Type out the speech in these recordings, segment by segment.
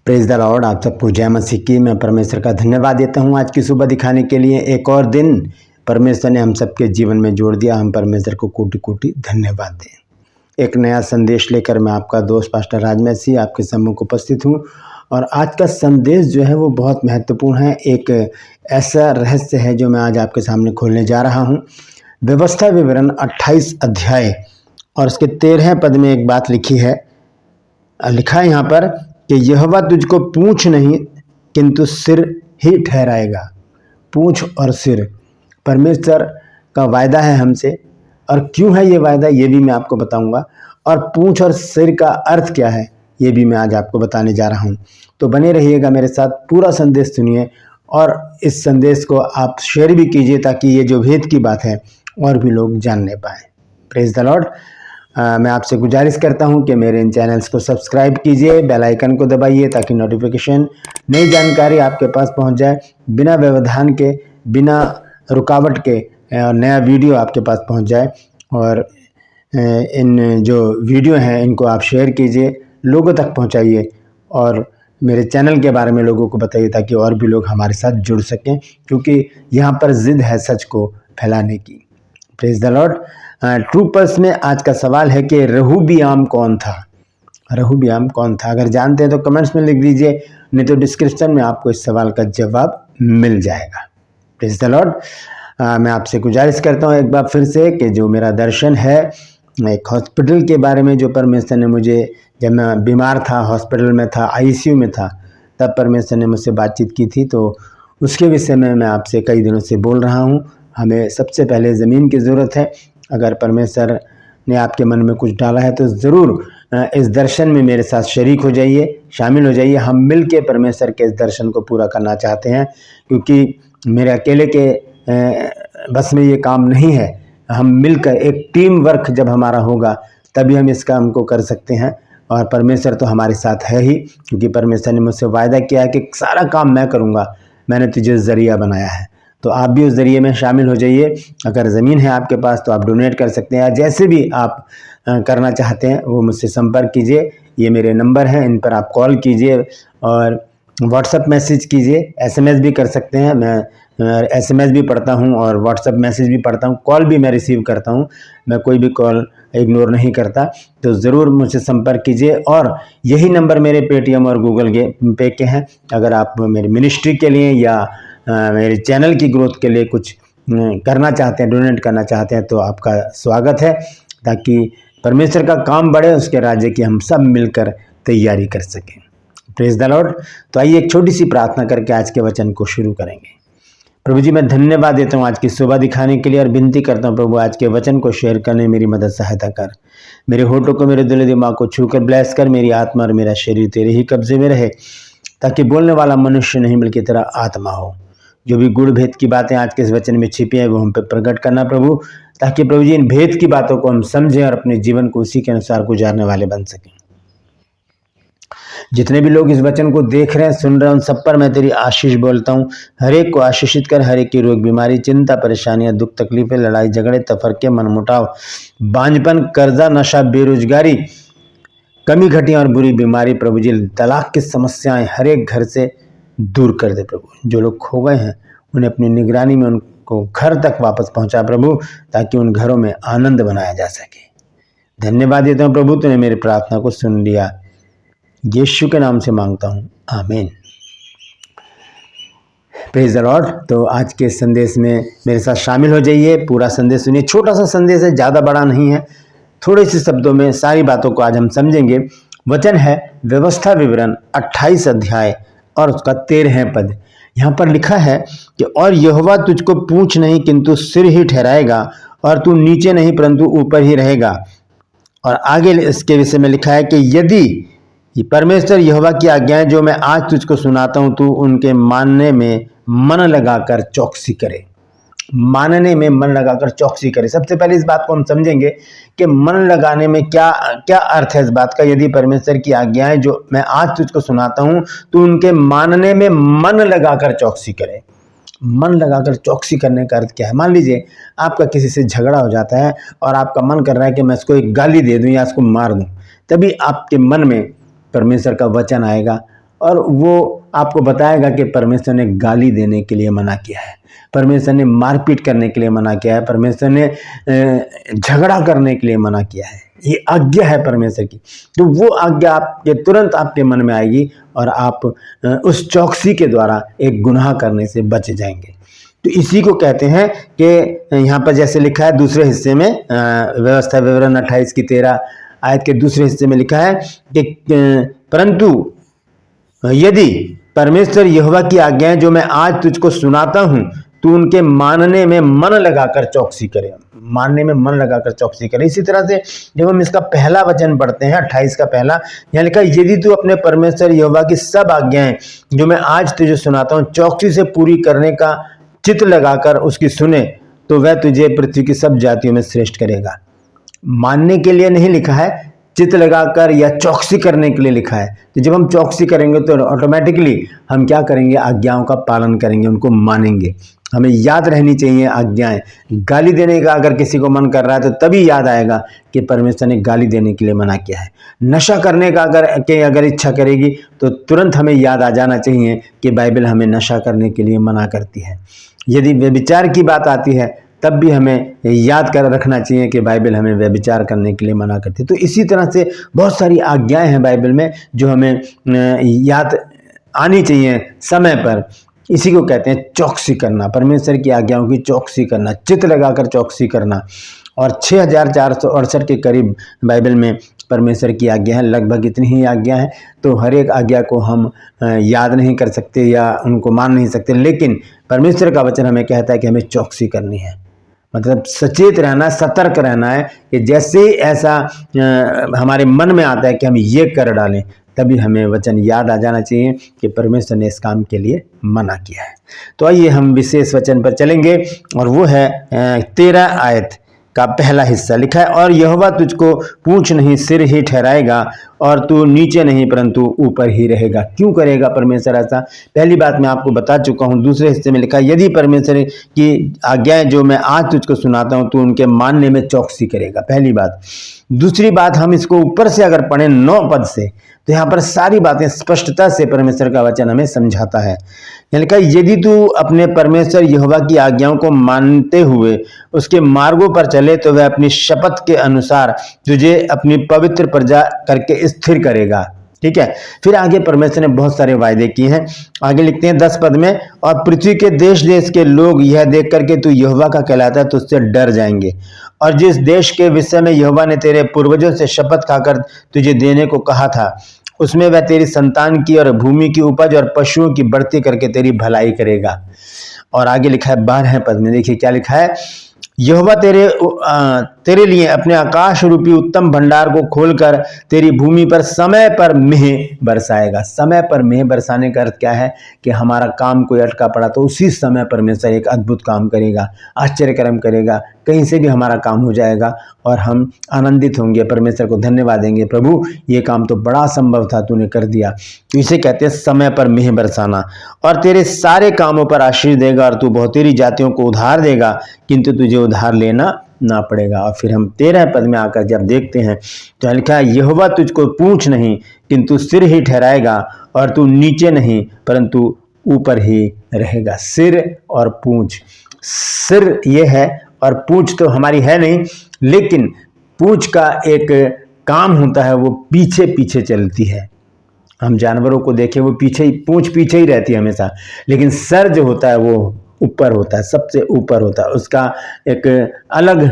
Praise the Lord. आप सबको जय मसीह की। मैं परमेश्वर का धन्यवाद देता हूँ आज की सुबह दिखाने के लिए। एक और दिन परमेश्वर ने हम सबके जीवन में जोड़ दिया। हम परमेश्वर को कोटि कोटि धन्यवाद दें। एक नया संदेश लेकर मैं आपका दोस्त पास्टर राजमसी आपके सम्मुख उपस्थित हूँ। और आज का संदेश जो है वो बहुत महत्वपूर्ण है। एक ऐसा रहस्य है जो मैं आज आपके सामने खोलने जा रहा हूँ। व्यवस्था विवरण 28 अध्याय और उसके 13 पद में एक बात लिखी है। लिखा है यहाँ पर कि यहोवा तुझको पूँछ नहीं किंतु सिर ही ठहराएगा। पूँछ और सिर परमेश्वर का वायदा है हमसे। और क्यों है ये वायदा ये भी मैं आपको बताऊंगा। और पूँछ और सिर का अर्थ क्या है ये भी मैं आज आपको बताने जा रहा हूँ। तो बने रहिएगा मेरे साथ, पूरा संदेश सुनिए और इस संदेश को आप शेयर भी कीजिए ताकि ये जो भेद की बात है और भी लोग जानने पाएँ। Praise the Lord. मैं आपसे गुजारिश करता हूं कि मेरे इन चैनल्स को सब्सक्राइब कीजिए, बेल आइकन को दबाइए ताकि नोटिफिकेशन नई जानकारी आपके पास पहुंच जाए। बिना व्यवधान के, बिना रुकावट के नया वीडियो आपके पास पहुंच जाए। और इन जो वीडियो हैं इनको आप शेयर कीजिए, लोगों तक पहुंचाइए और मेरे चैनल के बारे में लोगों को बताइए ताकि और भी लोग हमारे साथ जुड़ सकें, क्योंकि यहाँ पर जिद है सच को फैलाने की। Praise the Lord. True pulse में आज का सवाल है कि रहूबियाम कौन था। रहूबियाम कौन था? अगर जानते हैं तो कमेंट्स में लिख दीजिए, नहीं तो डिस्क्रिप्शन में आपको इस सवाल का जवाब मिल जाएगा। Praise the Lord. मैं आपसे गुजारिश करता हूँ एक बार फिर से कि जो मेरा दर्शन है एक हॉस्पिटल के बारे में, जो परमेश्वर ने मुझे, जब मैं बीमार था, हॉस्पिटल में था, ICU में था, तब परमेश्वर ने मुझसे बातचीत की थी। तो उसके विषय में मैं आपसे कई दिनों से बोल रहा हूँ। हमें सबसे पहले ज़मीन की ज़रूरत है। अगर परमेश्वर ने आपके मन में कुछ डाला है तो ज़रूर इस दर्शन में मेरे साथ शरीक हो जाइए, शामिल हो जाइए। हम मिल के परमेश्वर के इस दर्शन को पूरा करना चाहते हैं, क्योंकि मेरे अकेले के बस में ये काम नहीं है। हम मिलकर एक टीम वर्क जब हमारा होगा तभी हम इस काम को कर सकते हैं। और परमेश्वर तो हमारे साथ है ही, क्योंकि परमेश्वर ने मुझसे वायदा किया है कि सारा काम मैं करूँगा, मैंने तुझे ज़रिया बनाया है। तो आप भी उस ज़रिए में शामिल हो जाइए। अगर ज़मीन है आपके पास तो आप डोनेट कर सकते हैं, या जैसे भी आप करना चाहते हैं वो मुझसे संपर्क कीजिए। ये मेरे नंबर हैं, इन पर आप कॉल कीजिए और व्हाट्सएप मैसेज कीजिए। SMS भी कर सकते हैं। मैं SMS भी पढ़ता हूँ और व्हाट्सएप मैसेज भी पढ़ता हूँ, कॉल भी मैं रिसीव करता हूँ। मैं कोई भी कॉल इग्नोर नहीं करता। तो ज़रूर मुझसे संपर्क कीजिए। और यही नंबर मेरे पेटीएम और गूगल पे के हैं। अगर आप मेरी मिनिस्ट्री के लिए या मेरे चैनल की ग्रोथ के लिए कुछ करना चाहते हैं, डोनेट करना चाहते हैं, तो आपका स्वागत है, ताकि परमेश्वर का काम बढ़े, उसके राज्य की हम सब मिलकर तैयारी कर सकें। Praise the Lord. तो आइए एक छोटी सी प्रार्थना करके आज के वचन को शुरू करेंगे। प्रभु जी, मैं धन्यवाद देता हूँ आज की सुबह दिखाने के लिए और विनती करता हूँ प्रभु, आज के वचन को शेयर करने में मेरी मदद सहायता कर। मेरे होठों को, मेरे दिल दिमाग को छूकर ब्लेस कर। मेरी आत्मा और मेरा शरीर तेरे ही कब्जे में रहे, ताकि बोलने वाला मनुष्य नहीं बल्कि तेरा आत्मा हो। जो भी गुड़ भेद की बातें आज के इस वचन में छिपी हैं वो हम पे प्रकट करना प्रभु, ताकि प्रभु जी इन भेद की बातों को हम समझें और अपने जीवन को उसी के अनुसार गुजारने वाले बन सकें। जितने भी लोग इस वचन को देख रहे हैं, सुन रहे हैं, उन सब पर मैं तेरी आशीष बोलता हूँ। हर एक को आशीषित कर। हर एक की रोग, बीमारी, चिंता, परेशानियां, दुख, तकलीफें, लड़ाई झगड़े, तफरके, मनमुटाव, बांझपन, कर्जा, नशा, बेरोजगारी, कमी घटिया और बुरी बीमारी, प्रभु जी तलाक की समस्याएं हर एक घर से दूर कर दे प्रभु। जो लोग खो गए हैं उन्हें अपनी निगरानी में उनको घर तक वापस पहुंचा प्रभु, ताकि उन घरों में आनंद बनाया जा सके। धन्यवाद देता हूं प्रभु, तूने मेरी प्रार्थना को सुन लिया। यीशु के नाम से मांगता हूं, आमीन। Praise the Lord. तो आज के संदेश में मेरे साथ शामिल हो जाइए, पूरा संदेश सुनिए। छोटा सा संदेश है, ज़्यादा बड़ा नहीं है। थोड़े से शब्दों में सारी बातों को आज हम समझेंगे। वचन है व्यवस्था विवरण 28 अध्याय और उसका 13 पद। यहाँ पर लिखा है कि और यहोवा तुझको पूँछ नहीं किंतु सिर ही ठहराएगा, और तू नीचे नहीं परंतु ऊपर ही रहेगा। और आगे इसके विषय में लिखा है कि यदि परमेश्वर यहोवा की आज्ञाएं जो मैं आज तुझको सुनाता हूं, तू उनके मानने में मन लगाकर चौकसी करे। मानने में मन लगाकर चौकसी करे। सबसे पहले इस बात को हम समझेंगे कि मन लगाने में क्या क्या अर्थ है इस बात का। यदि परमेश्वर की आज्ञाएं जो मैं आज तुझको सुनाता हूं, तो उनके मानने में मन लगाकर चौकसी करे। मन लगाकर चौकसी करने का अर्थ क्या है? मान लीजिए आपका किसी से झगड़ा हो जाता है और आपका मन कर रहा है कि मैं इसको एक गाली दे दूं या इसको मार दूं, तभी आपके मन में परमेश्वर का वचन आएगा और वो आपको बताएगा कि परमेश्वर ने गाली देने के लिए मना किया है, परमेश्वर ने मारपीट करने के लिए मना किया है, परमेश्वर ने झगड़ा करने के लिए मना किया है। ये आज्ञा है परमेश्वर की। तो वो आज्ञा आपके तुरंत आपके मन में आएगी और आप उस चौकसी के द्वारा एक गुनाह करने से बच जाएंगे। तो इसी को कहते हैं कि यहाँ पर जैसे लिखा है दूसरे हिस्से में, व्यवस्था विवरण 28 की 13 आयत के दूसरे हिस्से में लिखा है कि परंतु यदि परमेश्वर यहोवा की आज्ञाएं जो मैं आज तुझको सुनाता हूं तू उनके मानने में मन लगाकर चौकसी करे, मानने में मन लगाकर चौकसी करे। इसी तरह से जब हम इसका पहला वचन पढ़ते हैं 28 का पहला, यहाँ लिखा यदि तू अपने परमेश्वर यहोवा की सब आज्ञाएं जो मैं आज तुझे सुनाता हूँ चौकसी से पूरी करने का चित्त लगाकर उसकी सुने तो वह तुझे पृथ्वी की सब जातियों में श्रेष्ठ करेगा। मानने के लिए नहीं लिखा है, चित्त लगाकर या चौकसी करने के लिए लिखा है। तो जब हम चौकसी करेंगे तो ऑटोमेटिकली हम क्या करेंगे, आज्ञाओं का पालन करेंगे, उनको मानेंगे। हमें याद रहनी चाहिए आज्ञाएं। गाली देने का अगर किसी को मन कर रहा है तो तभी याद आएगा कि परमेश्वर ने गाली देने के लिए मना किया है। नशा करने का अगर इच्छा करेगी तो तुरंत हमें याद आ जाना चाहिए कि बाइबल हमें नशा करने के लिए मना करती है। यदि व्यभिचार की बात आती है तब भी हमें याद कर रखना चाहिए कि बाइबल हमें व्यभिचार करने के लिए मना करती है। तो इसी तरह से बहुत सारी आज्ञाएं हैं बाइबल में जो हमें याद आनी चाहिए समय पर। इसी को कहते हैं चौकसी करना, परमेश्वर की आज्ञाओं की चौकसी करना, चित्त लगाकर चौकसी करना। और 6468 के करीब बाइबल में परमेश्वर की आज्ञा है, लगभग इतनी ही आज्ञा है। तो हर एक आज्ञा को हम याद नहीं कर सकते या उनको मान नहीं सकते, लेकिन परमेश्वर का वचन हमें कहता है कि हमें चौकसी करनी है, मतलब सचेत रहना, सतर्क रहना है कि जैसे ही ऐसा हमारे मन में आता है कि हम ये कर डालें तभी हमें वचन याद आ जाना चाहिए कि परमेश्वर ने इस काम के लिए मना किया है। तो आइए हम विशेष वचन पर चलेंगे और वो है 13 आयत का पहला हिस्सा। लिखा है और यहोवा तुझको पूंछ नहीं सिर ही ठहराएगा और तू नीचे नहीं परंतु ऊपर ही रहेगा। क्यों करेगा परमेश्वर ऐसा? पहली बात मैं आपको बता चुका हूं। दूसरे हिस्से में लिखा है यदि परमेश्वर की आज्ञाएं जो मैं आज तुझको सुनाता हूं तो उनके मानने में चौकसी करेगा, पहली बात। दूसरी बात, हम इसको ऊपर से अगर पढ़ें 9 पद से तो यहाँ पर सारी बातें स्पष्टता से परमेश्वर का वचन हमें समझाता है। यानी कि यदि तू अपने परमेश्वर यहोवा की आज्ञाओं को मानते हुए उसके मार्गों पर चले तो वह अपनी शपथ के अनुसार तुझे अपनी पवित्र प्रजा करके स्थिर करेगा। ठीक है, फिर आगे परमेश्वर ने बहुत सारे वायदे किए हैं। आगे लिखते हैं 10 पद में, और पृथ्वी के देश देश के लोग यह देख करके तू यहोवा का कहलाता है तो उससे डर जाएंगे। और जिस देश के विषय में यहोवा ने तेरे पूर्वजों से शपथ खाकर तुझे देने को कहा था उसमें वह तेरी संतान की और भूमि की उपज और पशुओं की बढ़ती करके तेरी भलाई करेगा। और आगे लिखा है 12 पद में, देखिए क्या लिखा है, यहोवा तेरे लिए अपने आकाश रूपी उत्तम भंडार को खोलकर तेरी भूमि पर समय पर मेह बरसाएगा। समय पर मेह बरसाने का अर्थ क्या है कि हमारा काम कोई अटका पड़ा तो उसी समय परमेश्वर एक अद्भुत काम करेगा, आश्चर्य कर्म करेगा, कहीं से भी हमारा काम हो जाएगा और हम आनंदित होंगे, परमेश्वर को धन्यवाद देंगे, प्रभु ये काम तो बड़ा संभव था तूने कर दिया। तो इसे कहते हैं समय पर मेह बरसाना। और तेरे सारे कामों पर आशीष देगा और तू बहुतेरी जातियों को उधार देगा किंतु तुझे उधार लेना ना पड़ेगा। और फिर हम 13 पद में आकर जब देखते हैं तो लिखा है यहोवा तुझको पूंछ नहीं किंतु सिर ही ठहराएगा और तू नीचे नहीं परंतु ऊपर ही रहेगा। सिर और पूंछ, सिर ये है और पूंछ तो हमारी है नहीं, लेकिन पूंछ का एक काम होता है, वो पीछे पीछे चलती है। हम जानवरों को देखें वो पीछे ही, पूंछ पीछे ही रहती है हमेशा, लेकिन सर जो होता है वो ऊपर होता है, सबसे ऊपर होता है। उसका एक अलग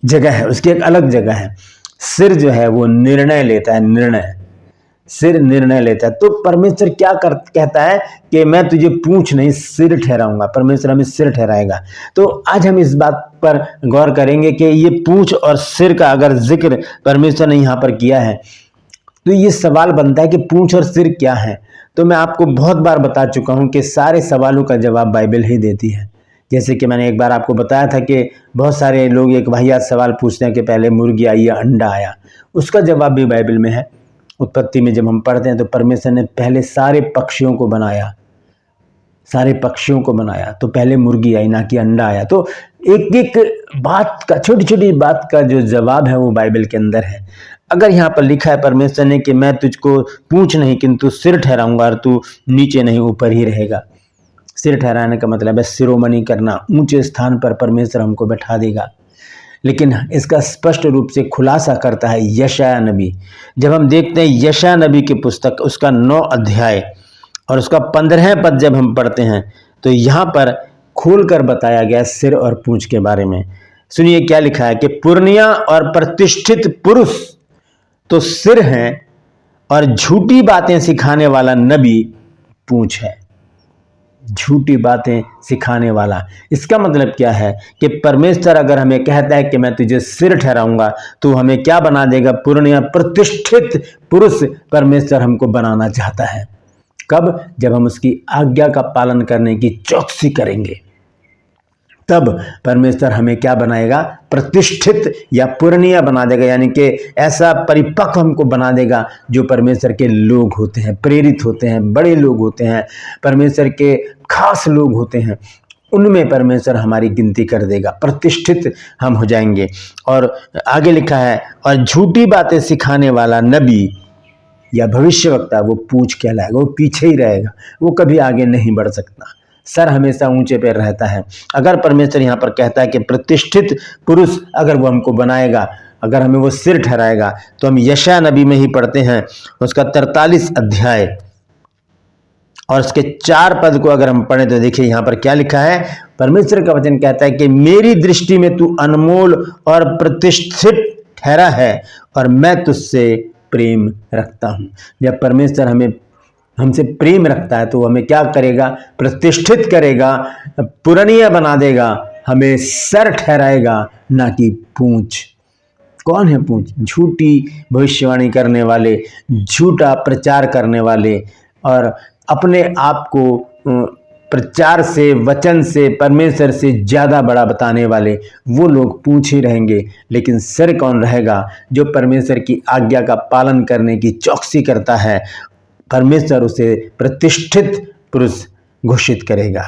जगह है, उसकी एक अलग जगह है। सिर जो है वो निर्णय लेता है, निर्णय, सिर निर्णय लेता है। तो परमेश्वर क्या कहता है कि मैं तुझे पूंछ नहीं सिर ठहराऊंगा, परमेश्वर हमें सिर ठहराएगा। तो आज हम इस बात पर गौर करेंगे कि ये पूंछ और सिर का अगर जिक्र परमेश्वर ने यहाँ पर किया है तो ये सवाल बनता है कि पूंछ और सिर क्या है। तो मैं आपको बहुत बार बता चुका हूं कि सारे सवालों का जवाब बाइबल ही देती है। जैसे कि मैंने एक बार आपको बताया था कि बहुत सारे लोग एक वाहियात सवाल पूछते हैं कि पहले मुर्गी आई या अंडा आया, उसका जवाब भी बाइबल में है। उत्पत्ति में जब हम पढ़ते हैं तो परमेश्वर ने पहले सारे पक्षियों को बनाया, सारे पक्षियों को बनाया, तो पहले मुर्गी आई ना कि अंडा आया। तो एक एक बात का, छोटी छोटी बात का जो जवाब है वो बाइबल के अंदर है। अगर यहाँ पर लिखा है परमेश्वर ने कि मैं तुझको पूंछ नहीं किंतु सिर ठहराऊंगा और तू नीचे नहीं ऊपर ही रहेगा। सिर ठहराने का मतलब है शिरोमणि करना, ऊंचे स्थान पर परमेश्वर हमको बैठा देगा। लेकिन इसका स्पष्ट रूप से खुलासा करता है यशाया नबी। जब हम देखते हैं यशाया नबी की पुस्तक, उसका 9 अध्याय और उसका 15 पद जब हम पढ़ते हैं तो यहाँ पर खोलकर बताया गया सिर और पूंछ के बारे में। सुनिए क्या लिखा है कि पुरनिया और प्रतिष्ठित पुरुष तो सिर हैं और झूठी बातें सिखाने वाला नबी पूंछ है। झूठी बातें सिखाने वाला, इसका मतलब क्या है कि परमेश्वर अगर हमें कहता है कि मैं तुझे सिर ठहराऊंगा तो हमें क्या बना देगा? पुरनिया प्रतिष्ठित पुरुष परमेश्वर हमको बनाना चाहता है। कब? जब हम उसकी आज्ञा का पालन करने की चौकसी करेंगे, तब परमेश्वर हमें क्या बनाएगा? प्रतिष्ठित या पुरनिया बना देगा, यानी कि ऐसा परिपक्व हमको बना देगा जो परमेश्वर के लोग होते हैं, प्रेरित होते हैं, बड़े लोग होते हैं, परमेश्वर के खास लोग होते हैं, उनमें परमेश्वर हमारी गिनती कर देगा, प्रतिष्ठित हम हो जाएंगे। और आगे लिखा है और झूठी बातें सिखाने वाला नबी या भविष्यवक्ता वो पूंछ कहलाएगा, वो पीछे ही रहेगा, वो कभी आगे नहीं बढ़ सकता, सर हमेशा ऊंचे पे रहता है। अगर परमेश्वर यहाँ पर कहता है कि प्रतिष्ठित पुरुष अगर वो हमको बनाएगा, अगर हमें वो सिर ठहराएगा, तो हम यशाया नबी में ही पढ़ते हैं उसका 43 अध्याय और उसके 4 पद को अगर हम पढ़ें तो देखिए यहाँ पर क्या लिखा है। परमेश्वर का वचन कहता है कि मेरी दृष्टि में तू अनमोल और प्रतिष्ठित ठहरा है और मैं तुझसे प्रेम रखता हूं। जब परमेश्वर हमसे प्रेम रखता है तो हमें क्या करेगा? प्रतिष्ठित करेगा, पुरनिया बना देगा, हमें सर ठहराएगा, ना कि पूंछ। कौन है पूंछ? झूठी भविष्यवाणी करने वाले, झूठा प्रचार करने वाले और अपने आप को प्रचार से, वचन से, परमेश्वर से ज़्यादा बड़ा बताने वाले, वो लोग पूंछ ही रहेंगे। लेकिन सिर कौन रहेगा? जो परमेश्वर की आज्ञा का पालन करने की चौकसी करता है, परमेश्वर उसे प्रतिष्ठित पुरुष घोषित करेगा।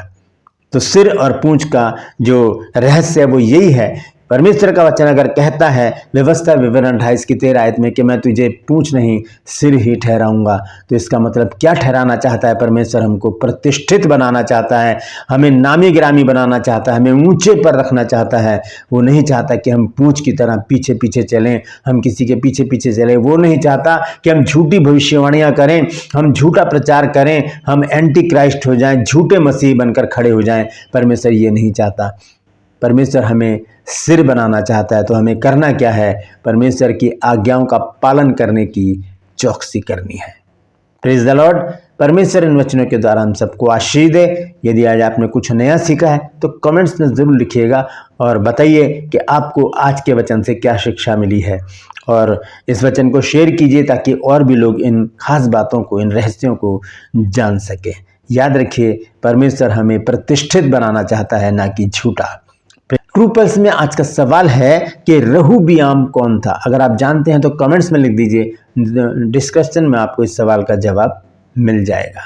तो सिर और पूंछ का जो रहस्य है वो यही है। परमेश्वर का वचन अगर कहता है व्यवस्था विवरण 28 की 13 आयत में कि मैं तुझे पूंछ नहीं सिर ही ठहराऊंगा, तो इसका मतलब क्या ठहराना चाहता है? परमेश्वर हमको प्रतिष्ठित बनाना चाहता है, हमें नामी गिरामी बनाना चाहता है, हमें ऊंचे पर रखना चाहता है। वो नहीं चाहता कि हम पूंछ की तरह पीछे पीछे चलें, हम किसी के पीछे पीछे चलें। वो नहीं चाहता कि हम झूठी भविष्यवाणियां करें, हम झूठा प्रचार करें, हम एंटी क्राइस्ट हो जाएं, झूठे मसीह बनकर खड़े हो जाएं। परमेश्वर ये नहीं चाहता। परमेश्वर हमें सिर बनाना चाहता है, तो हमें करना क्या है? परमेश्वर की आज्ञाओं का पालन करने की चौकसी करनी है। Praise the Lord. परमेश्वर इन वचनों के द्वारा हम सबको आशीष दे। यदि आज आपने कुछ नया सीखा है तो कमेंट्स में ज़रूर लिखिएगा और बताइए कि आपको आज के वचन से क्या शिक्षा मिली है, और इस वचन को शेयर कीजिए ताकि और भी लोग इन खास बातों को, इन रहस्यों को जान सके। याद रखिए, परमेश्वर हमें प्रतिष्ठित बनाना चाहता है, ना कि झूठा। ट्रू पल्स में आज का सवाल है कि रहूबियाम कौन था? अगर आप जानते हैं तो कमेंट्स में लिख दीजिए, डिस्कशन में आपको इस सवाल का जवाब मिल जाएगा।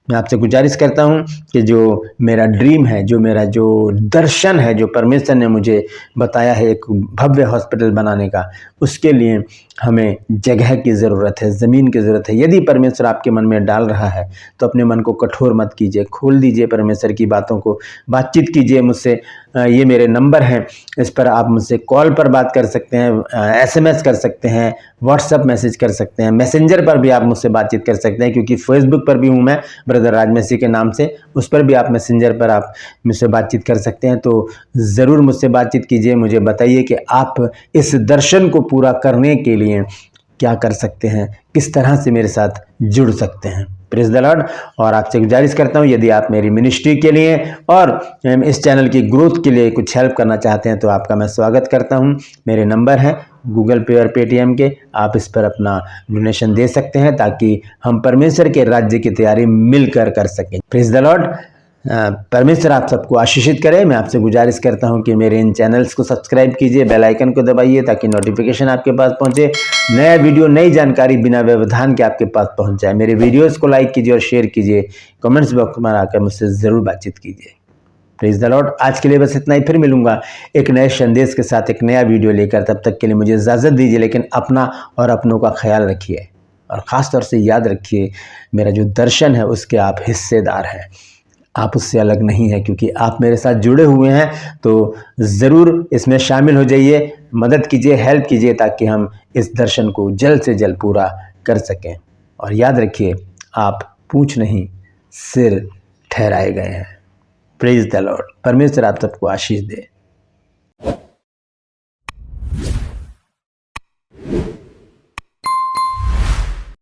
मैं आपसे गुजारिश करता हूं कि जो मेरा ड्रीम है, जो मेरा जो दर्शन है, जो परमेश्वर ने मुझे बताया है एक भव्य हॉस्पिटल बनाने का, उसके लिए हमें जगह की ज़रूरत है, ज़मीन की ज़रूरत है। यदि परमेश्वर आपके मन में डाल रहा है तो अपने मन को कठोर मत कीजिए, खोल दीजिए परमेश्वर की बातों को, बातचीत कीजिए मुझसे। ये मेरे नंबर हैं, इस पर आप मुझसे कॉल पर बात कर सकते हैं, SMS कर सकते हैं, व्हाट्सएप मैसेज कर सकते हैं, मैसेंजर पर भी आप मुझसे बातचीत कर सकते हैं, क्योंकि फेसबुक पर भी हूँ मैं ब्रदर राजमसी के नाम से, उस पर भी आप मैसेंजर पर आप मुझसे बातचीत कर सकते हैं। तो ज़रूर मुझसे बातचीत कीजिए, मुझे बताइए कि आप इस दर्शन को पूरा करने के लिए क्या कर सकते हैं, किस तरह से मेरे साथ जुड़ सकते हैं। Praise the Lord. और आपसे गुजारिश करता हूँ, यदि आप मेरी मिनिस्ट्री के लिए और इस चैनल की ग्रोथ के लिए कुछ हेल्प करना चाहते हैं तो आपका मैं स्वागत करता हूँ। मेरे नंबर हैं गूगल पे और पेटीएम के, आप इस पर अपना डोनेशन दे सकते हैं ताकि हम परमेश्वर के राज्य की तैयारी मिलकर कर सकें। Praise the Lord. परमेश्वर आप सबको आशीषित करे। मैं आपसे गुजारिश करता हूं कि मेरे इन चैनल्स को सब्सक्राइब कीजिए, बेल आइकन को दबाइए ताकि नोटिफिकेशन आपके पास पहुंचे, नया वीडियो, नई जानकारी बिना व्यवधान के आपके पास पहुंच जाए। मेरे वीडियोस को लाइक कीजिए और शेयर कीजिए, कमेंट्स बॉक्स में आकर मुझसे ज़रूर बातचीत कीजिए। Praise the Lord. आज के लिए बस इतना ही, फिर मिलूंगा एक नए संदेश के साथ, एक नया वीडियो लेकर। तब तक के लिए मुझे इजाज़त दीजिए, लेकिन अपना और अपनों का ख्याल रखिए और ख़ास तौर से याद रखिए, मेरा जो दर्शन है उसके आप हिस्सेदार हैं, आप उससे अलग नहीं हैं, क्योंकि आप मेरे साथ जुड़े हुए हैं। तो ज़रूर इसमें शामिल हो जाइए, मदद कीजिए, हेल्प कीजिए, ताकि हम इस दर्शन को जल्द से जल्द पूरा कर सकें। और याद रखिए, आप पूँछ नहीं सिर ठहराए गए हैं। Praise the Lord. परमेश्वर आप सबको आशीष दे।